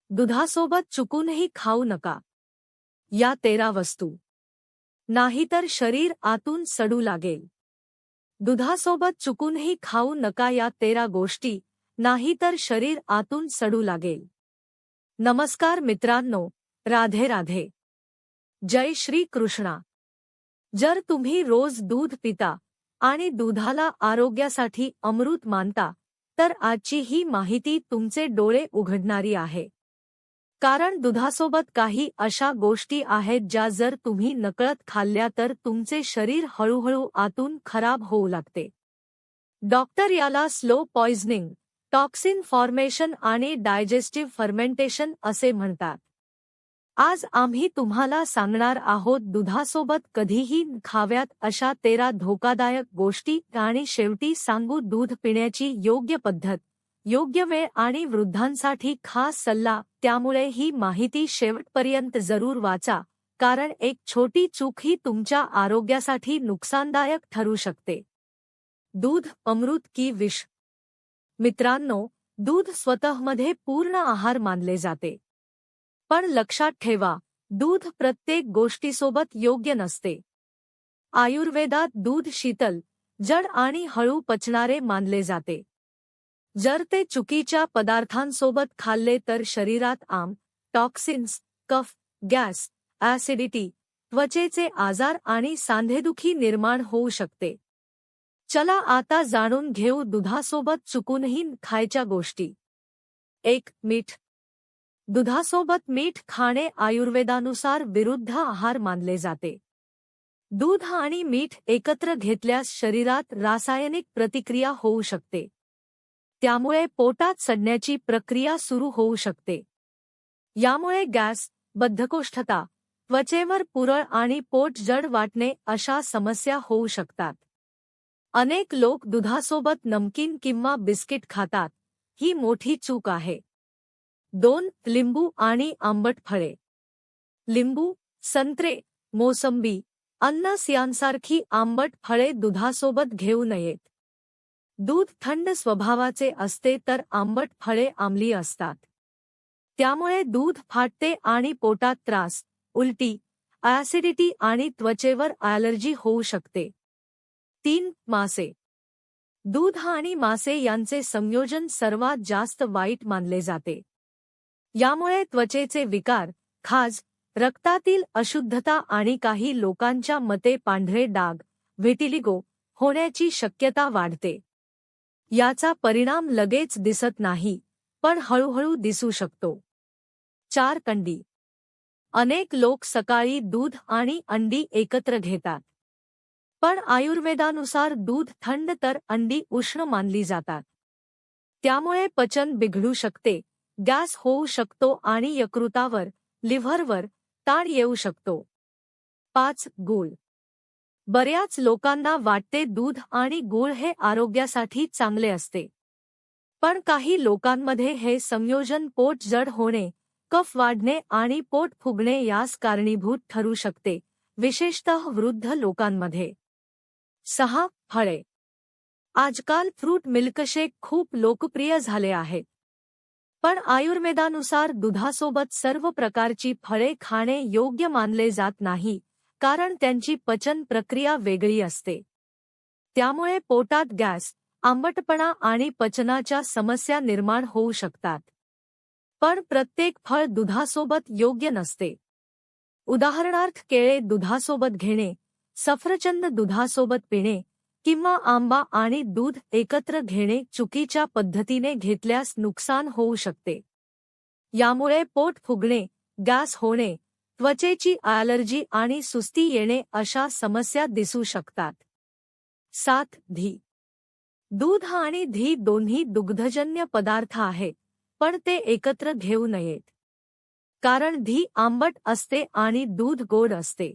दुधासोबत चुकूनही खाऊ नका या 13 वस्तू, नाहीतर शरीर आतून सडू लागेल. दुधासोबत चुकूनही खाऊ नका या 13 गोष्टी, नाहीतर शरीर आतून सडू लागेल. नमस्कार मित्रांनो, राधे राधे. जय श्री कृष्णा. जर तुम्ही रोज दूध पिता आणि दुधाला आरोग्यासाठी अमृत मानता, तर आजची ही माहिती तुमचे डोळे उघडणारी आहे. कारण दुधासोबत काही अशा गोष्टी आहेत ज्या जर तुम्ही नकळत खाल्ल्या तर तुमचे शरीर हळूहळू आतून खराब होऊ लागते. डॉक्टर याला स्लो पॉइझनिंग, टॉक्सिन फॉर्मेशन आणि डायजेस्टिव्ह फर्मेंटेशन असे म्हणतात. आज आम्ही तुम्हाला सांगणार आहोत दुधासोबत कधीही खाव्यात अशा 13 धोकादायक गोष्टी आणि शेवटी सांगू दूध पिण्याची योग्य पद्धत, योग्य वेळ आणि वृद्धांसाठी खास सल्ला. त्यामुळे ही माहिती शेवटपर्यंत जरूर वाचा, कारण एक छोटी चूक ही तुमच्या आरोग्यासाठी नुकसानदायक ठरू शकते. दूध अमृत की विष? मित्रांनो, दूध स्वतःमध्ये पूर्ण आहार मानले जाते. पण लक्षात ठेवा, दूध प्रत्येक गोष्टीसोबत योग्य नसते. आयुर्वेदात दूध शीतल, जड आणि हळू पचणारे मानले जाते. जर ते चुकीच्या पदार्थांसोबत खाल्ले तर शरीरात आम, टॉक्सिन्स, कफ, गॅस, ॲसिडिटी, त्वचेचे आजार आणि सांधेदुखी निर्माण होऊ शकते. चला आता जाणून घेऊ दुधासोबत चुकूनही खायच्या गोष्टी. 1. मीठ. दुधासोबत मीठ खाणे आयुर्वेदानुसार विरुद्ध आहार मानले जाते. दूध आणि मीठ एकत्र घेतल्यास शरीरात रासायनिक प्रतिक्रिया होऊ शकते. त्यामुळे पोटात सडण्याची प्रक्रिया सुरू होऊ शकते. यामुळे गॅस, बद्धकोष्ठता, त्वचेवर पुरळ आणि पोट जड वाटणे अशा समस्या होऊ शकतात. अनेक लोक दुधासोबत नमकीन किंवा बिस्किट खातात. ही मोठी चूक आहे. 2. लिंबू आणि आंबट फळे. लिंबू, संत्रे, मोसंबी, अननस यांसारखी आंबट फळे दुधासोबत घेऊ नयेत. दूध थंड स्वभावाचे असते तर आंबट फळे आम्लीय असतात. त्यामुळे दूध फाटते आणि पोटात त्रास, उलटी, ॲसिडिटी आणि त्वचेवर ॲलर्जी होऊ शकते. 3. मासे. दूध आणि मासे यांचे संयोजन सर्वात जास्त वाईट मानले जाते. यामुळे त्वचेचे विकार, खाज, रक्तातील अशुद्धता आणि काही लोकांच्या मते पांढरे डाग, व्हिटिलिगो होण्याची शक्यता वाढते. याचा परिणाम लगेच दिसत नाही, पण हळूहळू दिसू शकतो. 4. कंडी. अनेक लोक सकाळी दूध आणि अंडी एकत्र घेतात. पण आयुर्वेदानुसार दूध थंड तर अंडी उष्ण मानली जातात. त्यामुळे पचन बिघडू शकते, गॅस होऊ शकतो आणि यकृतावर, लिव्हरवर ताण येऊ शकतो. 5. गूळ. बऱ्याच लोकांना वाटते दूध आणि गूळ हे आरोग्यासाठी चांगले असते. पण काही लोकांमध्ये हे संयोजन पोट जड होणे, कफ वाढणे आणि पोट फुगणे यास कारणीभूत ठरू शकते, विशेषतः वृद्ध लोकांमध्ये. 6. फळे. आजकाल फ्रूट मिल्कशेक खूप लोकप्रिय झाले आहेत. पण आयुर्वेदानुसार दुधासोबत सर्व प्रकारची फळे खाणे योग्य मानले जात नाही, कारण त्यांची पचन प्रक्रिया वेगळी असते. त्यामुळे पोटात गॅस, आंबटपणा आणि पचनाच्या समस्या निर्माण होऊ शकतात. पण प्रत्येक फळ दुधासोबत योग्य नसते. उदाहरणार्थ केळे दुधासोबत घेणे, सफरचंद दुधासोबत पिणे किंवा आंबा आणि दूध एकत्र घेणे चुकीच्या पद्धतीने घेतल्यास नुकसान होऊ शकते. यामुळे पोट फुगणे, गॅस होणे, त्वचेची ॲलर्जी आणि सुस्ती येणे अशा समस्या दिसू शकतात. 7. धी. दूध आणि धी दोन्ही दुग्धजन्य पदार्थ आहेत, पण ते एकत्र घेऊ नयेत. कारण धी आंबट असते आणि दूध गोड असते.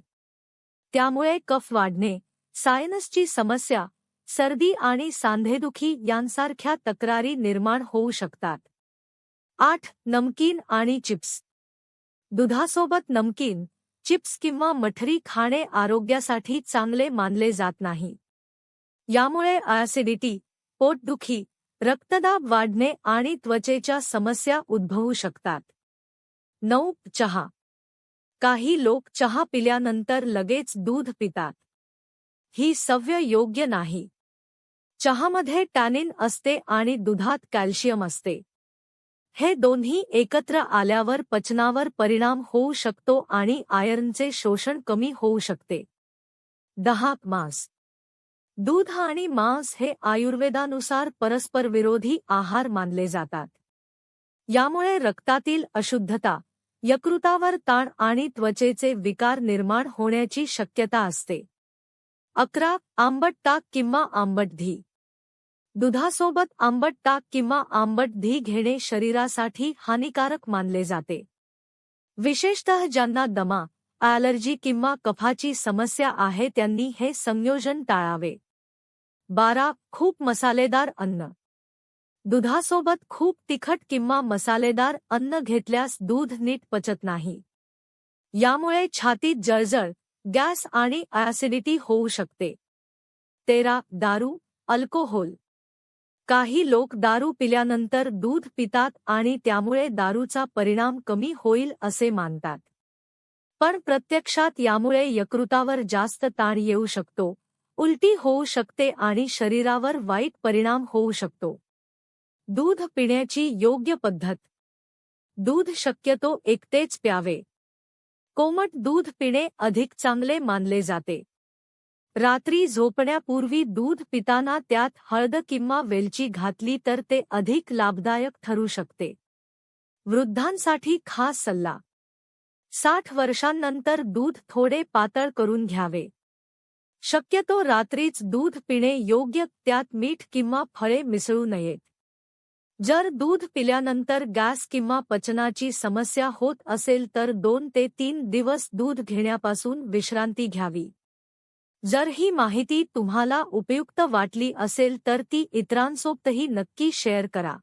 त्यामुळे कफ वाढणे, सायनसची समस्या, सर्दी आणि सांधेदुखी यांसारख्या तक्रारी निर्माण होऊ शकतात. 8. नमकीन आणि चिप्स. दुधासोबत नमकीन, चिप्स किंवा मठरी खाणे आरोग्यासाठी चांगले मानले जात नाही. यामुळे ॲसिडिटी, पोटदुखी, रक्तदाब वाढणे आणि त्वचेच्या समस्या उद्भवू शकतात. 9. चहा. काही लोक चहा पिल्यानंतर लगेच दूध पितात. ही सवय योग्य नाही. चहामध्ये टॅनिन असते आणि दुधात कॅल्शियम असते. हे दोन्ही एकत्र आल्यावर पचनावर परिणाम होऊ शकतो आणि आयर्नचे शोषण कमी होऊ शकते. 10. मांस. दूध आणि मांस हे आयुर्वेदानुसार परस्परविरोधी आहार मानले जातात. यामुळे रक्तातील अशुद्धता, यकृतावर ताण आणि त्वचेचे विकार निर्माण होण्याची शक्यता असते. 11. आंबट ताक किंवा आंबट दही. दुधासोबत आंबट ताक किंवा आंबट दही घेणे शरीरासाठी हानिकारक मानले जाते. विशेषतः ज्यांना दमा, ॲलर्जी किंवा कफाची समस्या आहे त्यांनी हे संयोजन टाळावे. 12. खूप मसालेदार अन्न. दुधासोबत खूप तिखट किंवा मसालेदार अन्न घेतल्यास दूध नीट पचत नाही. यामुळे छातीत जळजळ, गॅस आणि ॲसिडिटी होऊ शकते. 13. दारू, अल्कोहोल. काही लोक दारू पिल्यानंतर दूध पितात आणि त्यामुळे दारूचा परिणाम कमी होईल असे मानतात. पण प्रत्यक्षात यामुळे यकृतावर जास्त ताण येऊ शकतो, उलटी होऊ शकते आणि शरीरावर वाईट परिणाम होऊ शकतो. दूध पिण्याची योग्य पद्धत. दूध शक्यतो एकटेच प्यावे. कोमट दूध पिणे अधिक चांगले मानले जाते. रात्री झोपण्यापूर्वी दूध पिताना त्यात हळद किंवा वेलची घातली तर ते अधिक लाभदायक ठरू शकते. वृद्धांसाठी खास सल्ला. 60 वर्षांनंतर दूध थोडे पातळ करून घ्यावे. शक्यतो रात्रीच दूध पिणे योग्य, त्यात मीठ किंवा फळे मिसळू नयेत. जर दूध पिल्यानंतर गॅस किंवा पचनाची समस्या होत असेल तर 2 ते 3 दिवस दूध घेण्यापासून विश्रांती घ्यावी. जर ही माहिती तुम्हाला उपयुक्त वाटली असेल तर ती इतरांसोबतही नक्की शेअर करा.